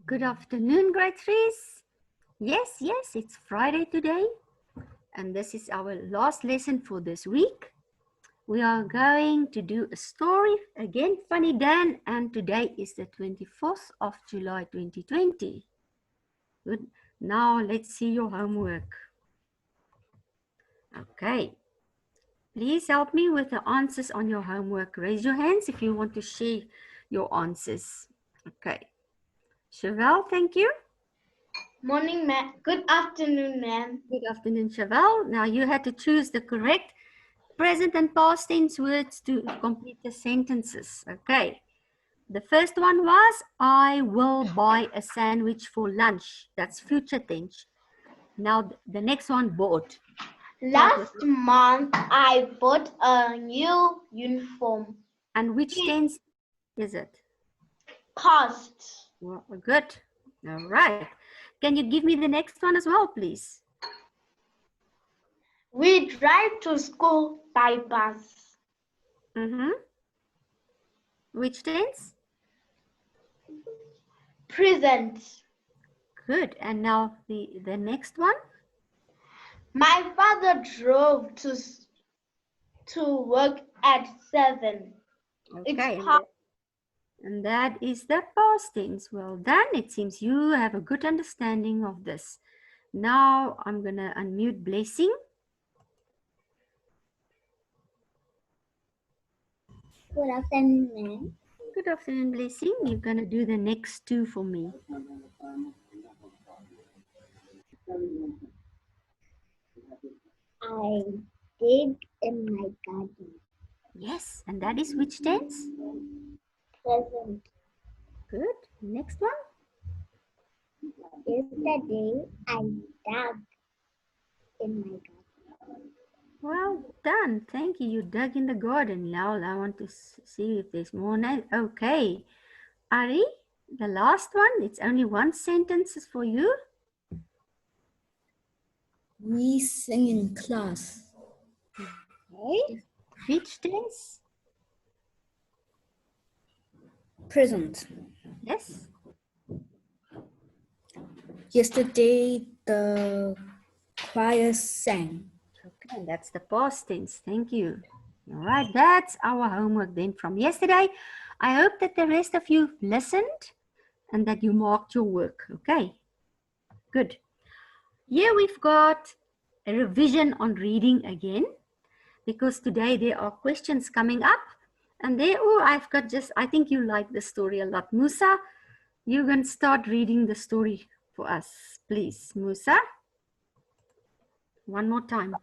Good afternoon, grade threes. Yes, it's Friday today, and this is our last lesson for this week. We are going to do a story again, Funny Dan, and today is the 24th of July 2020. Good. Now let's see your homework. Okay. Please help me with the answers on your homework. Raise your hands if you want to share your answers. Okay. Chevelle, thank you. Morning, ma'am. Good afternoon, ma'am. Good afternoon, Chevelle. Now you had to choose the correct present and past tense words to complete the sentences. Okay. The first one was, I will buy a sandwich for lunch. That's future tense. Now the next one, bought. Last month, I bought a new uniform. And which tense is it? Past. Well, good. All right. Can you give me the next one as well, please? We drive to school by bus. Which tense? Present. Good. And now the next one? My father drove to work at 7. Okay. It's past. And that is the past tense. Well done. It seems you have a good understanding of this. Now I'm going to unmute Blessing. Good afternoon, ma'am. Good afternoon, Blessing. You're going to do the next two for me. I dig in my garden. Yes, and that is which tense? Present. Good. Next one? Yesterday, I dug in my garden. Well done. Thank you. You dug in the garden. Now I want to see if there's more. Okay. Ari, the last one. It's only one sentence is for you. We sing in class. Okay. Which tense? Present. Yes. Yesterday, the choir sang. Okay, that's the past tense. Thank you. All right, that's our homework then from yesterday. I hope that the rest of you listened and that you marked your work. Okay, good. Here we've got a revision on reading again, because today there are questions coming up. And there, I've got I think you like the story a lot. Musa, you can start reading the story for us, please. Musa, one more time.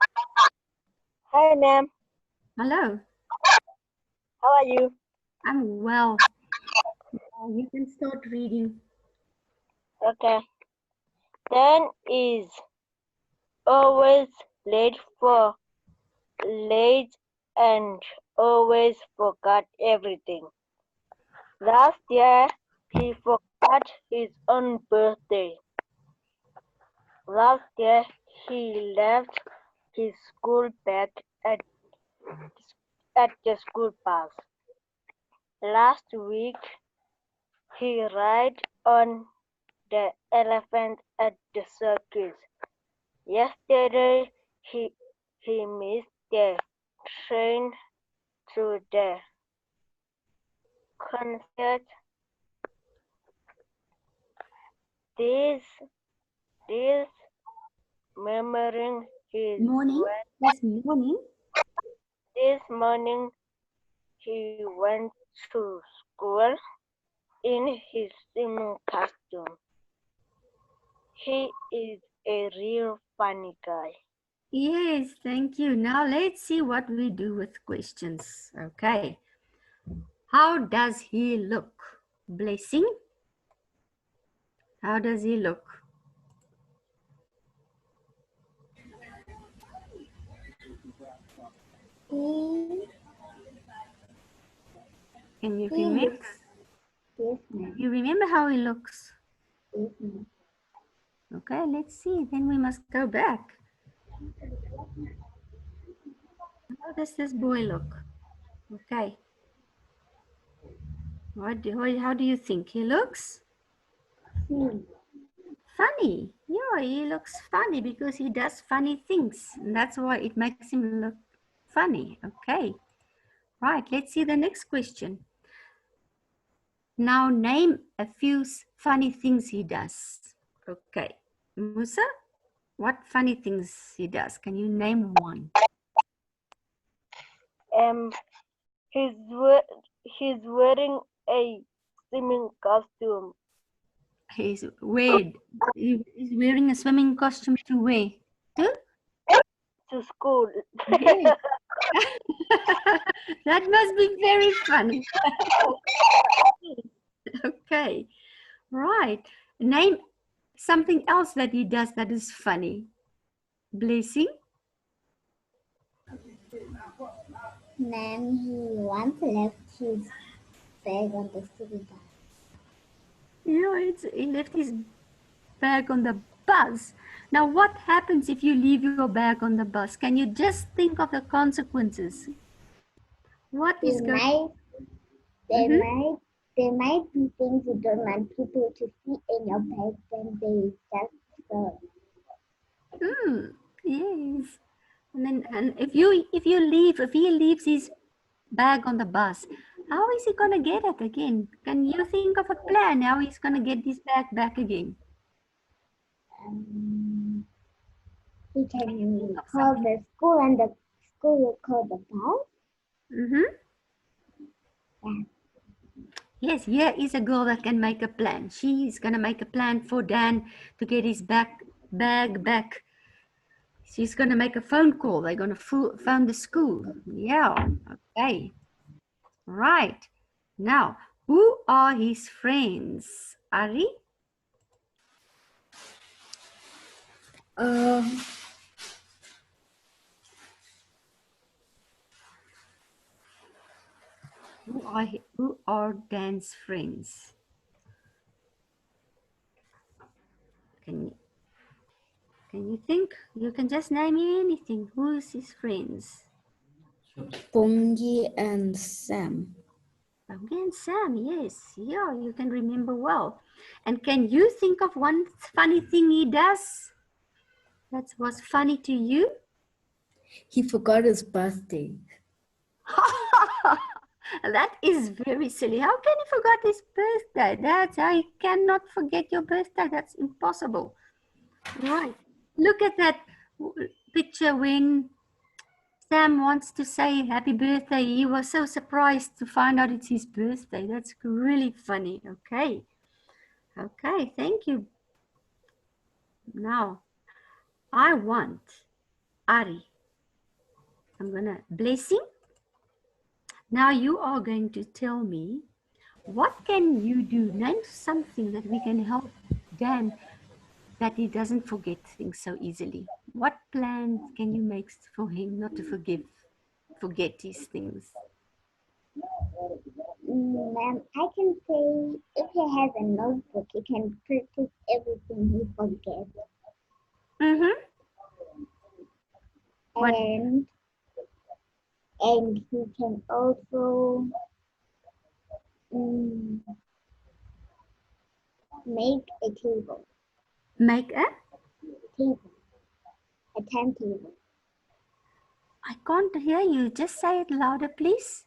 Hi, ma'am. Hello. How are you? I'm well. You can start reading. Okay. Dan is always late and always forgot everything. Last year, he forgot his own birthday. Last year, he left his school bag at the school bus. Last week, he rode on the elephant at the circus. Yesterday, he missed the train to the concert. This remembering his Morning. Yes, morning. This morning he went to school in his swimming costume. He is a real funny guy. Yes, thank you. Now let's see what we do with questions. Okay. How does he look? Blessing. How does he look? Can you remember? Yes, ma'am. You remember how he looks? Yes, ma'am. Okay, let's see. Then we must go back. How does this boy look? Okay. How do you think he looks? C. Funny. Yeah, he looks funny because he does funny things. And that's why it makes him look funny. Okay. Right, let's see the next question. Now name a few funny things he does. Okay. Musa, what funny things he does? Can you name one? Um, he's wearing a swimming costume. He's wearing a swimming costume to where? To school. Yes. That must be very funny. Okay. Right. Name something else that he does that is funny. Blessing. Ma'am, he once left his bag on the city bus. Yeah, he left his bag on the bus. Now, what happens if you leave your bag on the bus? Can you just think of the consequences? What They is going? might, they Mhm. might, there might be things you don't want people to see in your bag, then they just throw it. Yes. And if he leaves his bag on the bus, how is he gonna get it again? Can you think of a plan how he's gonna get this bag back again? He Think can of call something. the school and the school will call the bus. Mm-hmm. Yeah. Yes, here is a girl that can make a plan. She is gonna make a plan for Dan to get his bag back. She's gonna make a phone call. They're gonna phone the school. Yeah. Okay. Right. Now, who are his friends? Ari? Uh, Who are Dan's friends? Can you can you think? You can just name anything. Who's his friends? Pongi and Sam. Again, Sam, yes. Yeah, you can remember well. And can you think of one funny thing he does that was funny to you? He forgot his birthday. That is very silly. How can he forget his birthday? That's I cannot forget your birthday. That's impossible. Right. Look at that picture when Sam wants to say happy birthday. He was so surprised to find out it's his birthday. That's really funny. Okay. Okay, thank you. Now, I want Ari. I'm gonna blessing. Now you are going to tell me what can you do? Name something that we can help Dan that he doesn't forget things so easily. What plans can you make for him not to forget these things? Ma'am, I can say if he has a notebook, he can practice everything he forgets. Mm-hmm. What? And he can also make a table, Make a? a timetable. I can't hear you. Just say it louder, please.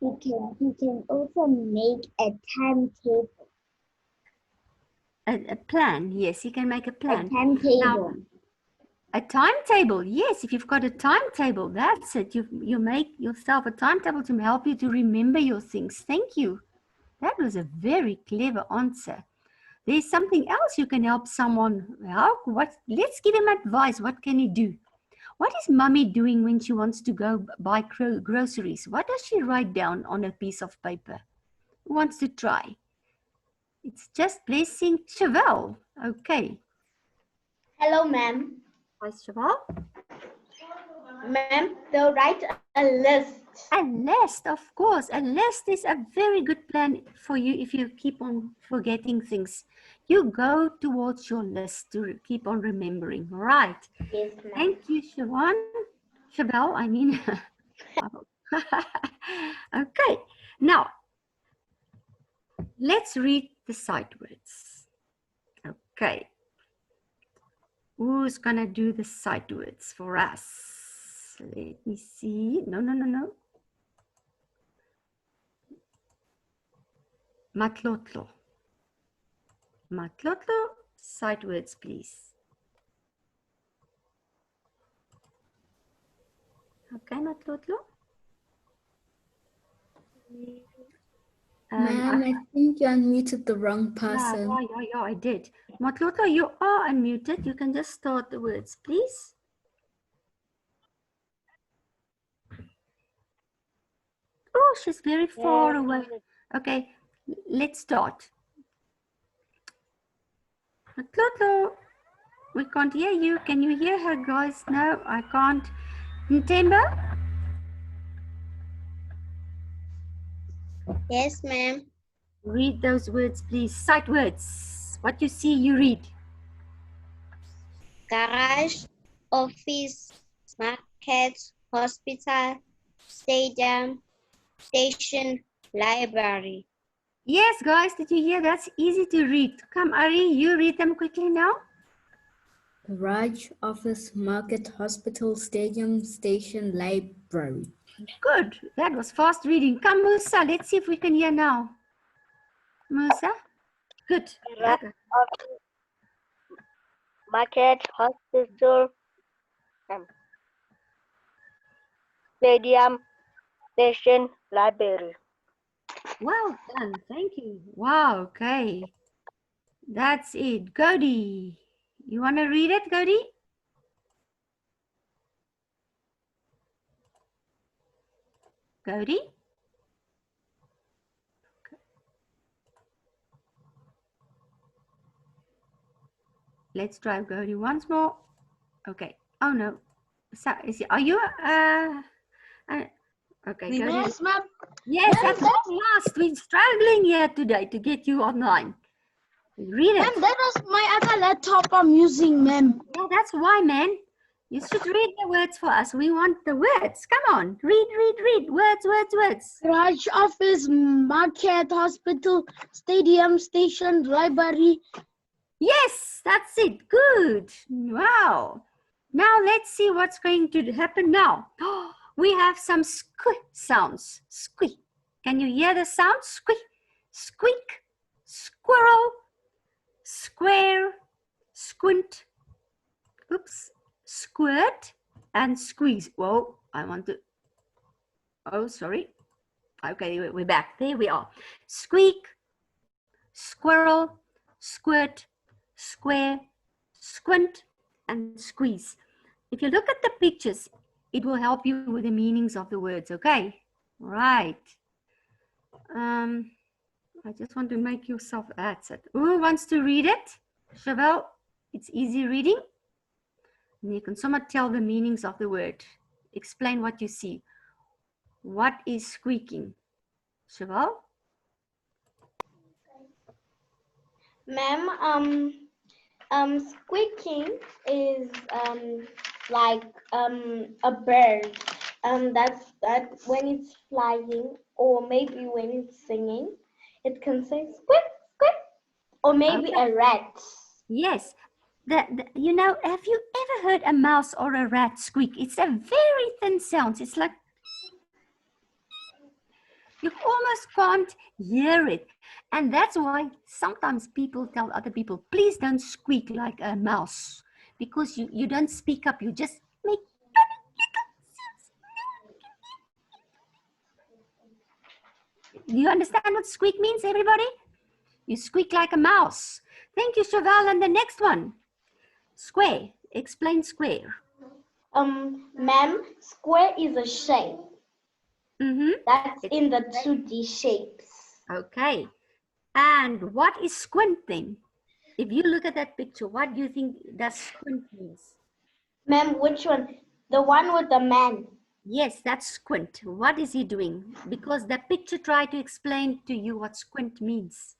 He can also make a timetable. A plan. Yes, he can make a plan. A timetable. Now, a timetable. Yes, if you've got a timetable, that's it. You make yourself a timetable to help you to remember your things. Thank you. That was a very clever answer. There's something else you can help someone. Let's give him advice. What can he do? What is Mummy doing when she wants to go buy groceries? What does she write down on a piece of paper? Who wants to try? It's just Blessing Chevelle. Okay. Hello, ma'am. Hi, Chevelle. Ma'am, they'll write a list. A list, of course. A list is a very good plan for you if you keep on forgetting things. You go towards your list to keep on remembering. Right. Yes, ma'am. Thank you, Chevelle, I mean. Okay. Now, Let's read the sight words. Okay. Who's gonna do the sight words for us? Let me see. No. Matlotlo. Matlotlo, sight words, please. Okay, Matlotlo. Ma'am, I think you unmuted the wrong person. Yeah, I did. Matlotlo, you are unmuted. You can just start the words, please. Oh, she's very far away. Okay, let's start. Matlotlo, we can't hear you. Can you hear her, guys? No, I can't. Ntemba? Yes, ma'am. Read those words, please. Sight words. What you see, you read. Garage, office, market, hospital, stadium, station, library. Yes, guys, did you hear? That's easy to read. Come, Ari, you read them quickly now. Garage, office, market, hospital, stadium, station, library. Good. That was fast reading. Come, Musa, let's see if we can hear now. Musa? Good. Garage, Okay. office, market, hospital, stadium, station, library. Well done. Thank you. Wow, okay. That's it. Godi, you want to read it, Godi? Godi? Let's try Godi once more. Okay. Oh no. So, are you okay, Godi. Yes, ma'am. Yes, at long last. We're struggling here today to get you online. Read it. Ma'am, that was my other laptop I'm using, ma'am. Yeah, that's why, man. You should read the words for us. We want the words. Come on. Read. Words. Garage, office, market, hospital, stadium, station, library. Yes, that's it. Good. Wow. Now let's see what's going to happen now. We have some squeak sounds. Squeak. Can you hear the sound? Squeak, squeak, squirrel, square, squint, oops, squirt, and squeeze. Whoa, I want to, oh, sorry. Okay, we're back. There we are. Squeak, squirrel, squirt, square, squint, and squeeze. If you look at the pictures, it will help you with the meanings of the words, okay? Right. I just want to make yourself, that's it. Who wants to read it? Chevelle, it's easy reading. And you can somewhat tell the meanings of the word. Explain what you see. What is squeaking? Chevelle? Ma'am, squeaking is like a bird. That's when it's flying, or maybe when it's singing, it can say squeak, squeak, or maybe Okay. a rat. Yes. You know, have you ever heard a mouse or a rat squeak? It's a very thin sound. It's like you almost can't hear it. And that's why sometimes people tell other people, please don't squeak like a mouse, because you don't speak up. You just make little. Do you understand what squeak means, everybody? You squeak like a mouse. Thank you, Chevelle. And the next one, square. Explain square. Ma'am, square is a shape. That's in the 2D shapes. Okay. And what is squinting? If you look at that picture, what do you think that squint means? Ma'am, which one? The one with the man. Yes, that's squint. What is he doing? Because the picture tried to explain to you what squint means.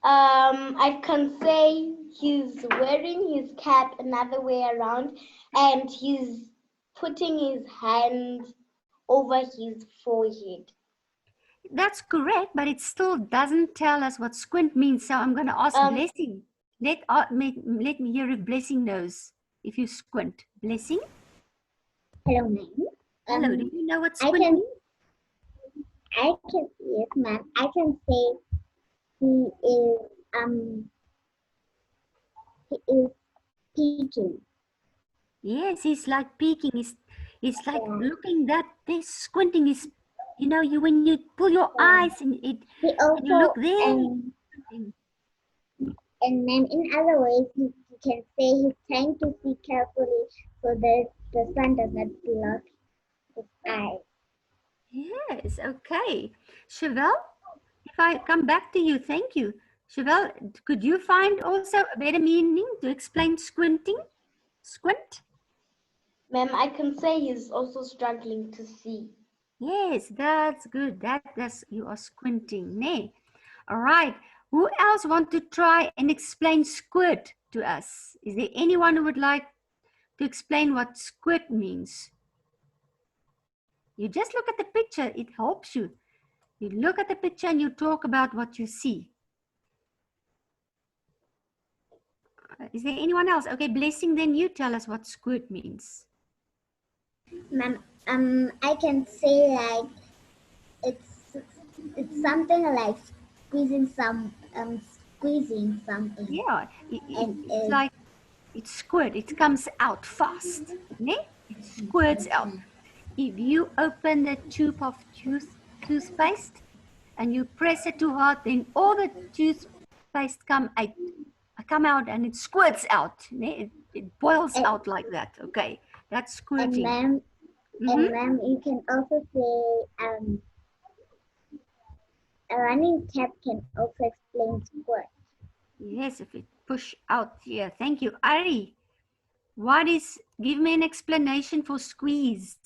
I can say he's wearing his cap another way around, and he's putting his hand over his forehead. That's correct, but it still doesn't tell us what squint means. So I'm going to ask Blessing. Let me hear if Blessing knows. If you squint, Blessing. Hello, ma'am. Hello. Do you know what I squint can, means? yes, ma'am. I can say he is, he is peeking. Yes, he's like peeking. He's like Yeah. looking that this squinting is, you know, you when you pull your eyes and He and you look also, there. and then in other ways, he can say he's trying to see carefully so that the sun does not block his eyes. Yes, okay. Chevelle, if I come back to you, thank you. Chevelle, could you find also a better meaning to explain squinting? Squint? Ma'am, I can say he's also struggling to see. Yes, that's good. That's you are squinting. Nay. All right. Who else want to try and explain squid to us? Is there anyone who would like to explain what squid means? You just look at the picture, it helps you. You look at the picture and you talk about what you see. Is there anyone else? Okay, Blessing, then you tell us what squid means. Ma'am, I can say like it's something like squeezing something. Yeah, And it's like it's squirt. It comes out fast. Ne? It squirts out. If you open the tube of toothpaste and you press it too hard, then all the toothpaste come out and it squirts out. Ne? It boils out like that. Okay, that's squirting. and ma'am, you can also say a running tap can also explain squirt. Yes, if it push out. Yeah, thank you. Ari, give me an explanation for squeeze.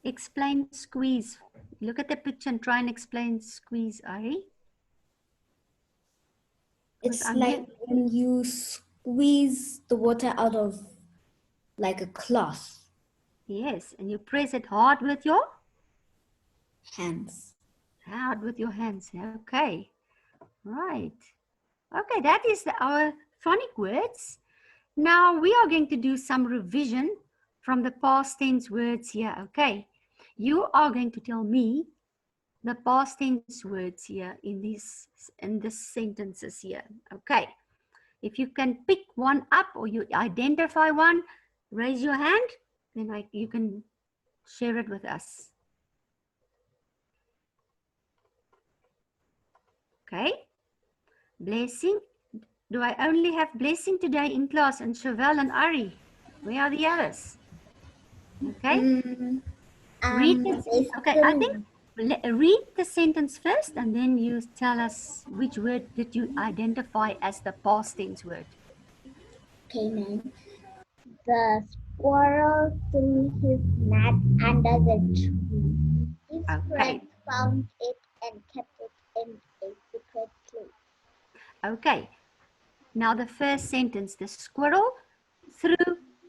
Explain squeeze. Look at the picture and try and explain squeeze, Ari. It's like when you squeeze the water out of like a cloth. Yes, and you press it hard with your Hands. hard with your hands. Okay, right. Okay, that is our phonic words. Now we are going to do some revision from the past tense words here. Okay, you are going to tell me the past tense words here in this sentences here. Okay, if you can pick one up or you identify one, raise your hand, then you can share it with us. Okay, Blessing. Do I only have Blessing today in class and Chevelle and Ari? Where are the others? Okay. Read this. Okay, I think read the sentence first and then you tell us which word did you identify as the past tense word. Okay, ma'am. The squirrel threw his nut under the tree. His friends found it and kept it in a secret place. Okay. Now the first sentence, the squirrel threw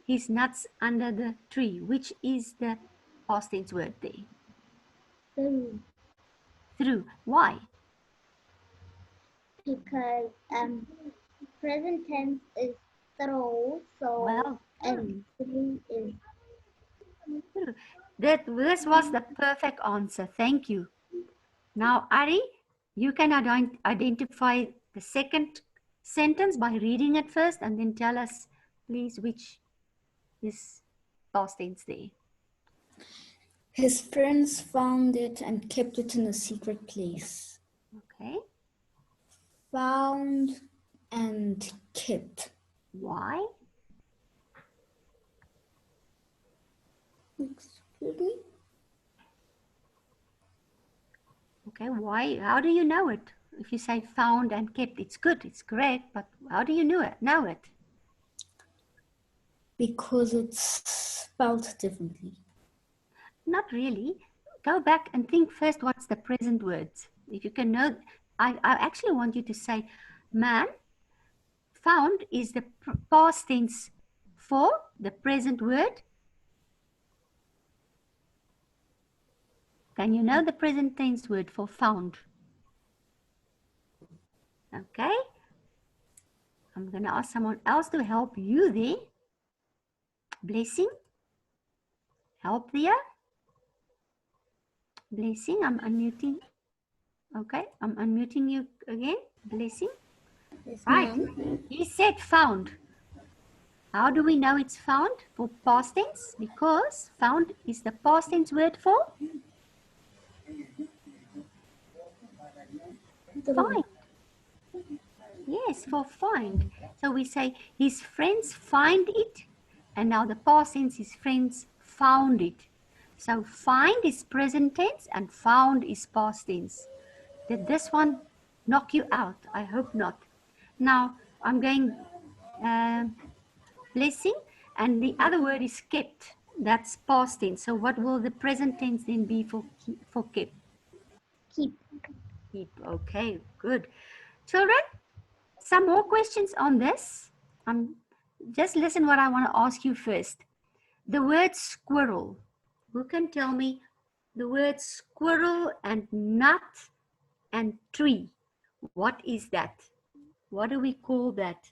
his nuts under the tree. Which is the past tense word there? Threw. Threw. Why? Because present tense is throw, so Well, and threw is this was the perfect answer. Thank you. Now, Ari, you can identify the second sentence by reading it first and then tell us, please, which is past tense there. His friends found it and kept it in a secret place. Okay. Found and kept. Why? Excuse me? Okay, why? How do you know it? If you say found and kept, it's good, it's correct, but how do you know it? Because it's spelled differently. Not really. Go back and think first what's the present words. If you can know, I actually want you to say, man found is the past tense for the present word? Can you know the present tense word for found? Okay. I'm going to ask someone else to help you there. Blessing. Help there. Blessing, I'm unmuting. Okay, I'm unmuting you again. Blessing. Yes, Right. ma'am. He said found. How do we know it's found for past tense? Because found is the past tense word for find. Yes, for find. So we say his friends find it, and now the past tense, his friends found it. So find is present tense and found is past tense. Did this one knock you out? I hope not. Now I'm going blessing, and the other word is kept. That's past tense. So what will the present tense then be for kept? Keep. Keep. Okay, good. Children, some more questions on this. Just listen what I want to ask you first. The word squirrel. Who can tell me the word squirrel and nut and tree? What is that? What do we call that?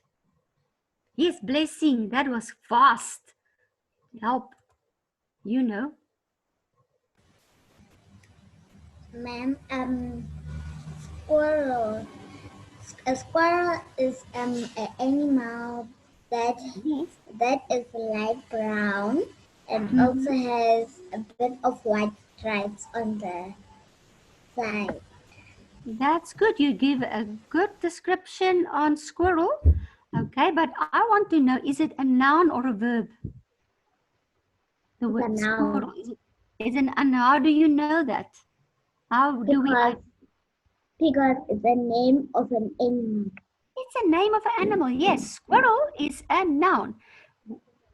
Yes, blessing. That was fast. Help. You know. Ma'am, squirrel. A squirrel is an animal that Yes. is light brown and Mhm. also has a bit of white stripes on the side. That's good. You give a good description on squirrel. Okay, but I want to know, is it a noun or a verb? The It's a word squirrel. noun Is it, and how do you know that? How do we? because it's a name of an animal. It's a name of an animal. Yes, squirrel is a noun.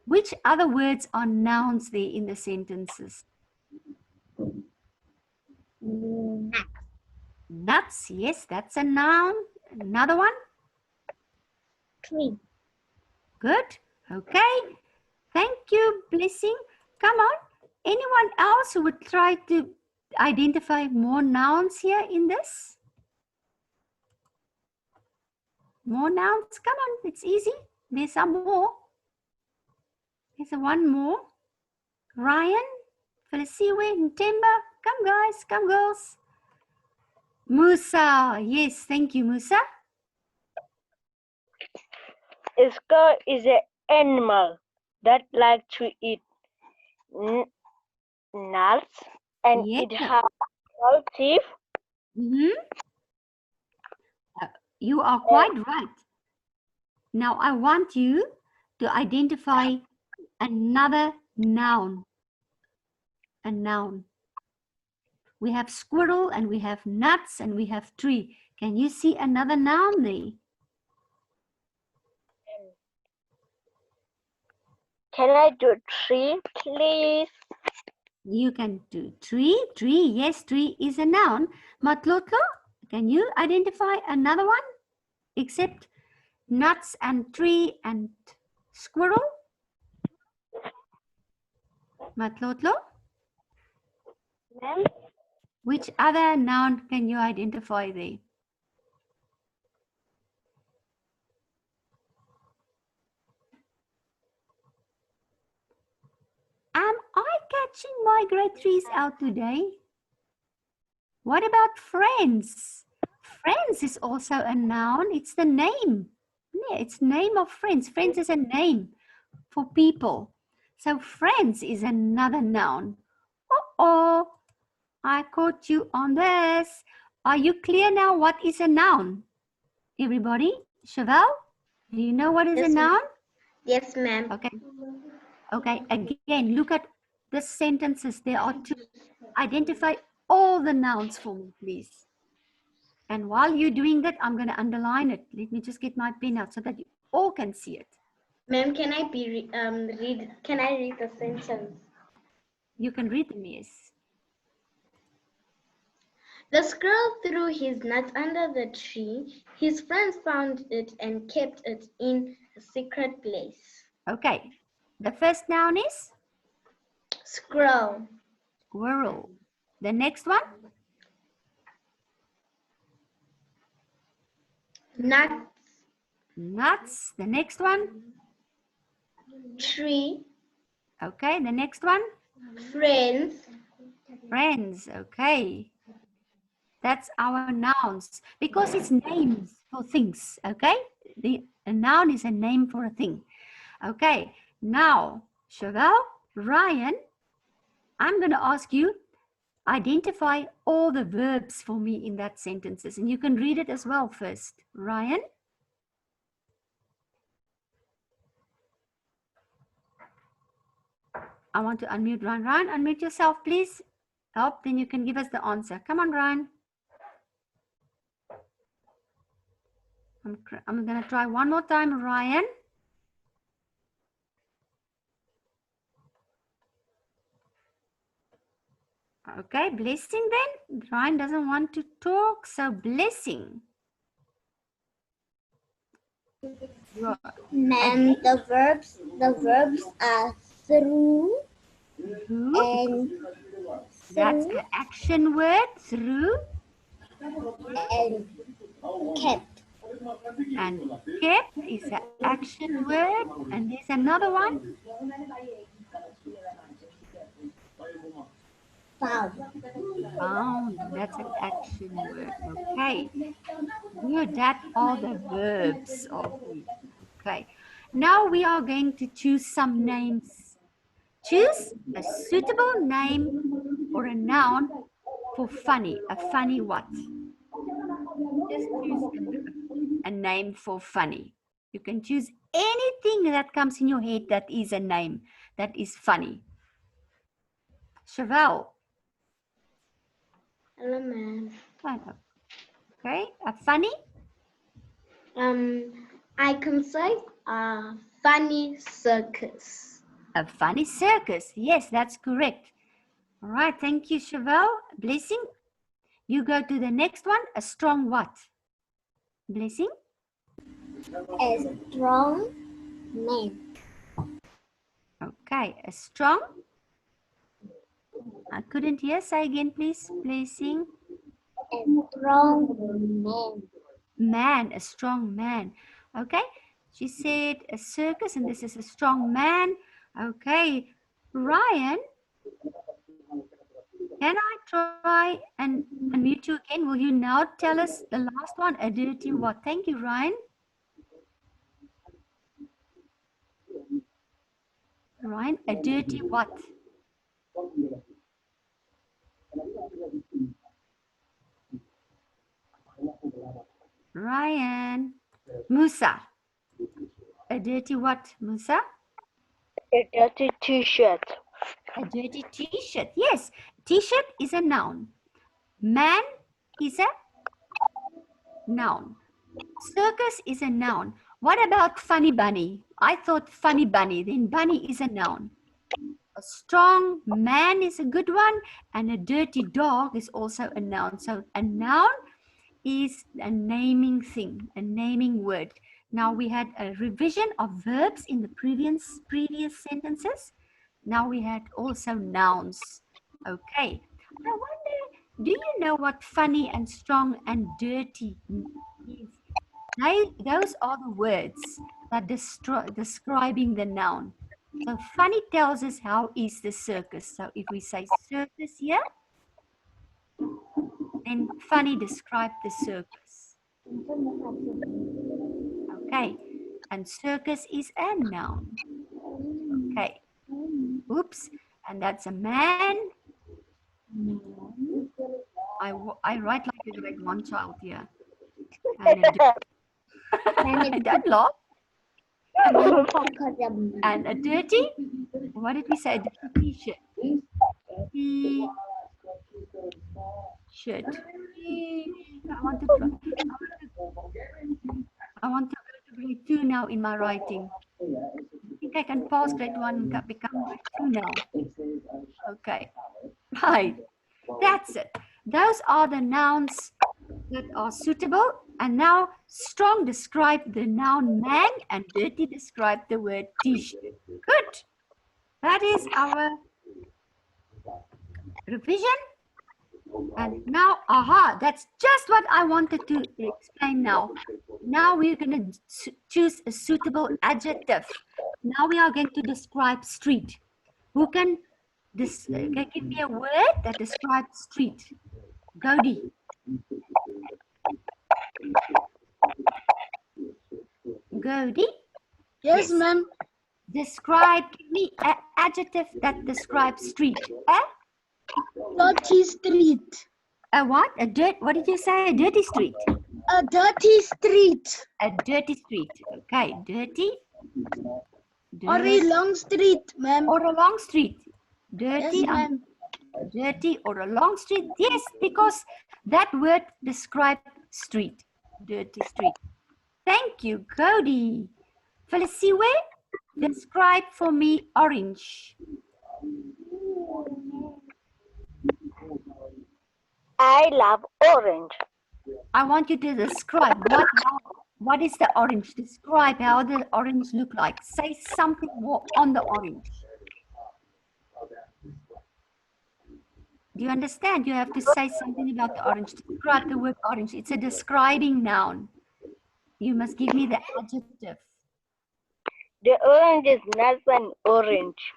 Which other words are nouns there in the sentences? Nut. Nuts. Yes, that's a noun. Another one. Tree. Good. Okay. Thank you, Blessing. Come on. Anyone else who would try to identify more nouns here in this? More nouns? Come on, it's easy. There's some more. There's one more. Ryan, Feliciwe, Ntemba. Come guys, come girls. Musa. Yes, thank you, Musa. Squirrel is an animal that likes to eat nuts, and Yes. it has 12 teeth. You are quite right. Now I want you to identify another noun. A noun. We have squirrel and we have nuts and we have tree. Can you see another noun there? Can I do tree, please? You can do tree. Tree, yes, tree is a noun. Matlotlo, can you identify another one except nuts and tree and squirrel? Matlotlo, Ma'am? which other noun can you identify there? Am I catching my grade 3s out today? What about friends? Friends is also a noun. It's the name. Yeah, it's name of friends. Friends is a name for people. So friends is another noun. Uh-oh, I caught you on this. Are you clear now what is a noun? Everybody? Chevelle, do you know what is a noun? Yes, ma'am. Okay. Okay, again, look at the sentences. There are two. Identify all the nouns for me, please. And while you're doing that, I'm going to underline it. Let me just get my pen out so that you all can see it. Ma'am, can I read? Can I read the sentence? You can read them, yes. The squirrel threw his nut under the tree. His friends found it and kept it in a secret place. Okay. The first noun is Squirrel. squirrel. The next one? Nuts. Nuts. The next one? Tree. Okay. The next one? Friends. Friends. Okay. That's our nouns because it's names for things. Okay. A noun is a name for a thing. Okay. Now, Chevelle, Ryan, I'm going to ask you, identify all the verbs for me in that sentences. And you can read it as well first. Ryan? I want to unmute Ryan. Ryan, unmute yourself, please. Help, then you can give us the answer. Come on, Ryan. I'm going to try one more time, Ryan. Okay, blessing then. Ryan doesn't want to talk, so blessing. And the verbs are through and That's an action word, through. and kept. And kept is an action word. And there's another one. Found. Found. That's an action word. Okay. Good. That are the verbs of it. Okay. Now we are going to choose some names. Choose a suitable name or a noun for funny. A funny what? Just choose a name for funny. You can choose anything that comes in your head that is a name that is funny. Chevelle. Hello, ma'am. Okay, a funny? I can say a funny circus. A funny circus. Yes, that's correct. All right, thank you, Chevelle. Blessing. You go to the next one. A strong what? Blessing? A strong man. Okay, a strong. I couldn't hear. Say again, please. Blessing. A strong man. Man, a strong man. Okay, she said a circus and this is a strong man. Okay, Ryan, can I try and unmute you again? Will you now tell us the last one, a dirty what? Thank you, Ryan. Ryan, a dirty what? Ryan. Musa. A dirty what, Musa? A dirty t-shirt. A dirty t-shirt. Yes, t-shirt is a noun. Man is a noun. Circus is a noun. What about funny bunny? I thought funny bunny, then bunny is a noun. A strong man is a good one, and a dirty dog is also a noun. So a noun is a naming thing, a naming word. Now we had a revision of verbs in the previous sentences. Now we had also nouns. Okay. I wonder, do you know what funny and strong and dirty is? Those are the words that describing the noun. So funny tells us how is the circus. So if we say circus here, then funny describes the circus. Okay, and circus is a noun. Okay, oops, and that's a man. I write like a grade 1 child here. And don't laugh. And a dirty, what did we say? A dirty t-shirt. T-shirt. I want to go to grade 2 now in my writing. I think I can pass grade 1 and become grade 2 now. Okay. Right. That's it. those are the nouns that are suitable. And now strong describe the noun man and dirty describe the word t-shirt. Good. That is our revision. And now, aha, that's just what I wanted to explain now. Now we're going to choose a suitable adjective. Now we are going to describe street. Who can give me a word that describes street? Godi. Godi? Yes, ma'am. Describe, give me an adjective that describes street. Dirty street. A what? A dirt, what did you say? A dirty street. A dirty street. A dirty street. Okay, dirty. Or a long street, ma'am. Or a long street. Dirty, Yes, ma'am. Dirty or a long street. Yes, because that word describes street. Dirty street. Thank you, Cody. Feliciwe, describe for me orange. I love orange. I want you to describe what is the orange. Describe how the orange look like. Say something more on the orange. Do you understand? You have to say something about the orange. Describe the word orange. It's a describing noun. You must give me the adjective. The orange is not an orange.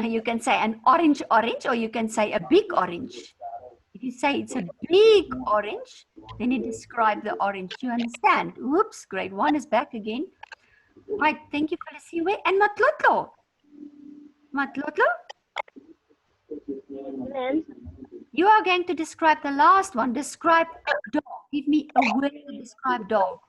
You can say an orange orange, or you can say a big orange. If you say it's a big orange, then you describe the orange. You understand? Oops, grade 1 is back again. Right, thank you, Feliciwe. And Matlotlo. Matlotlo? You are going to describe the last one. Describe dog. Give me a word to describe dog.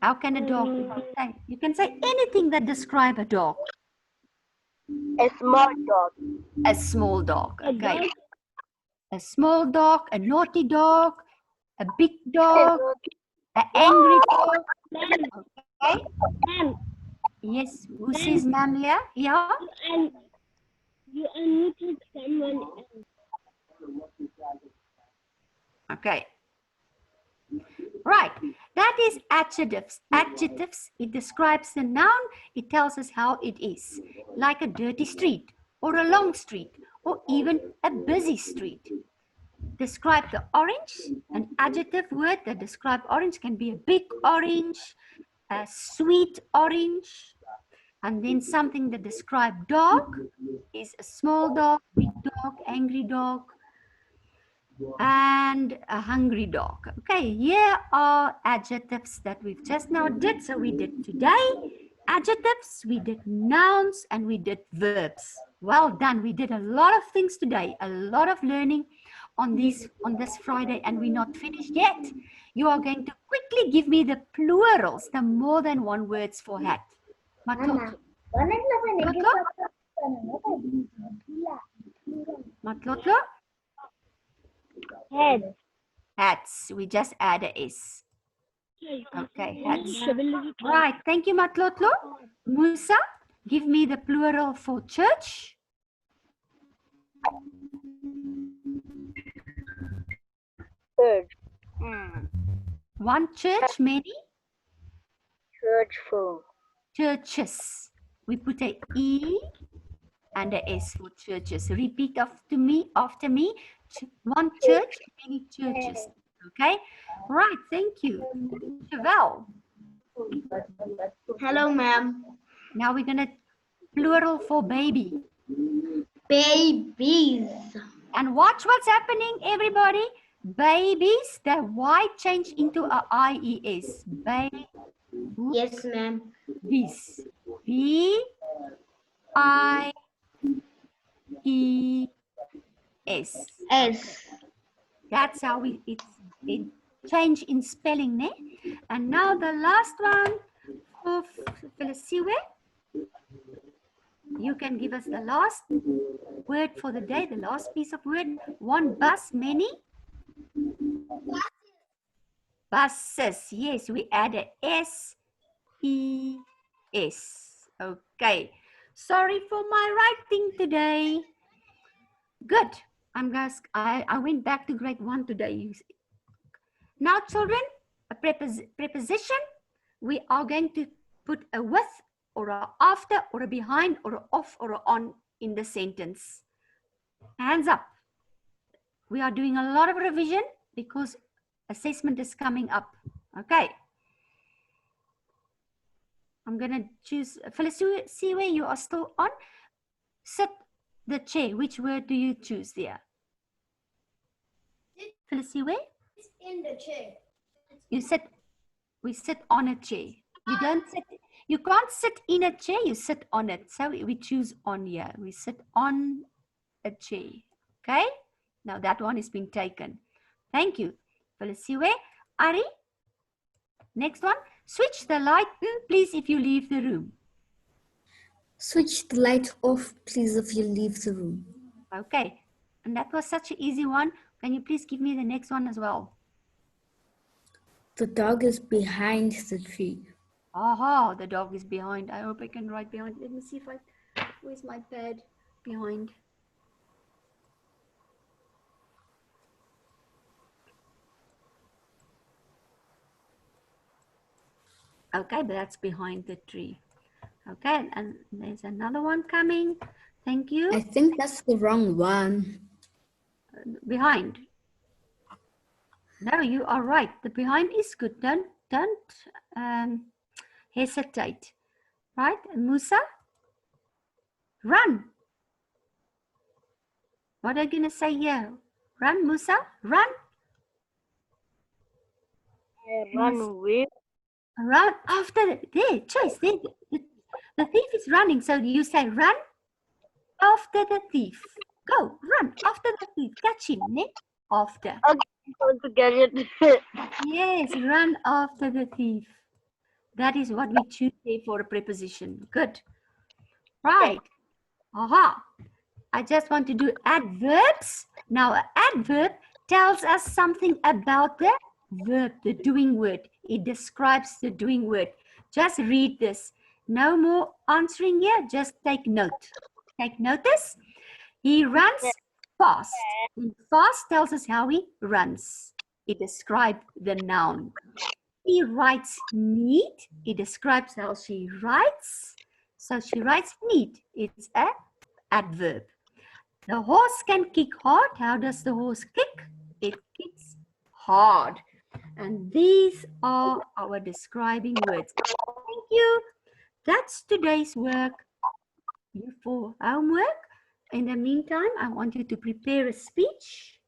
How can a dog say? You can say anything that describe a dog. A small dog. A small dog. Okay. A small dog, a naughty dog, a big dog, an angry dog. Okay. Yes, who says ma'am here? Yeah? You unmuted someone else. Okay. Right. That is adjectives. Adjectives, it describes the noun. It tells us how it is. Like a dirty street, or a long street, or even a busy street. Describe the orange. An adjective word that describes orange can be a big orange, a sweet orange, and then something that describes dog is a small dog, big dog, angry dog, and a hungry dog. Okay, here are adjectives that we've just now did. So we did today adjectives, we did nouns, and we did verbs. Well done. We did a lot of things today, a lot of learning on this Friday, and we're not finished yet. You are going to quickly give me the plurals, the more than one words for hat. Matlotlo. Matlotlo? Head. Hats. We just add a S. Okay, hats. Right. Thank you, Matlotlo. Musa, give me the plural for church. Church. One church, many? Churchful. Churches. We put a E and a S for churches. Repeat after me. One church, many churches. Okay? Right, thank you. Chevelle. Hello, ma'am. Now we're going to plural for baby. Babies. And watch what's happening, everybody. Babies, the Y change into a IES. Babies. Yes, ma'am. B-I-E-S. S. That's how it change in spelling, ne? And now the last one for Feliciwe. You can give us the last word for the day, the last piece of word. One bus, many? Buses. Yes, we add a S-E-S. Okay. Sorry for my writing today. Good. I went back to grade 1 today. Now, children, a preposition, we are going to put a with or a after or a behind or a off or a on in the sentence. Hands up. We are doing a lot of revision because assessment is coming up. Okay. I'm going to choose, Felicity, where you are still on. Sit the chair. Which word do you choose there? Felicity, where? It's in the chair. You sit, we sit on a chair. You don't sit, you can't sit in a chair, you sit on it. So we choose on here. We sit on a chair. Okay? Now that one has been taken. Thank you. Felicity, Ari? Next one. Switch the light, please, if you leave the room. Switch the light off, please, if you leave the room. Okay. And that was such an easy one. Can you please give me the next one as well? The dog is behind the tree. Aha, the dog is behind. I hope I can write behind. Let me see if where's my pad? Behind. Okay, but that's behind the tree. Okay, and there's another one coming. Thank you. I think that's the wrong one. Behind. No, you are right. The behind is good. Don't hesitate. Right, and Musa? Run. What are you going to say here? Run, Musa. Run. Run away. Run after. There, Choice. There. The thief is running. So you say run after the thief. Go, run after the thief. Catch him, ne? After. Okay, don't forget it. Yes, run after the thief. That is what we choose there for a preposition. Good. Right. Aha. I just want to do adverbs. Now, an adverb tells us something about the verb, the doing word. It describes the doing word. Just read this. No more answering here. Just take note. Take notice. He runs fast. Fast tells us how he runs. It describes the noun. He writes neat. It describes how she writes. So she writes neat. It's an adverb. The horse can kick hard. How does the horse kick? It kicks hard. And these are our describing words. Thank you. That's today's work for homework. In the meantime, I want you to prepare a speech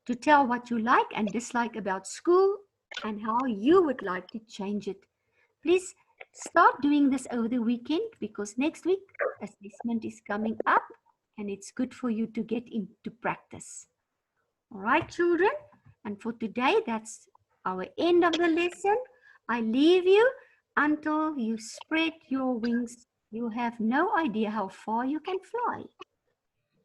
to tell what you like and dislike about school and how you would like to change it. Please start doing this over the weekend because next week assessment is coming up and it's good for you to get into practice. All right, children. And for today, that's our end of the lesson. I leave you until you spread your wings. You have no idea how far you can fly.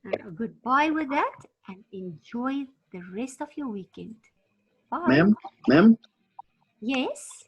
And goodbye with that and enjoy the rest of your weekend. Bye. Ma'am? Yes?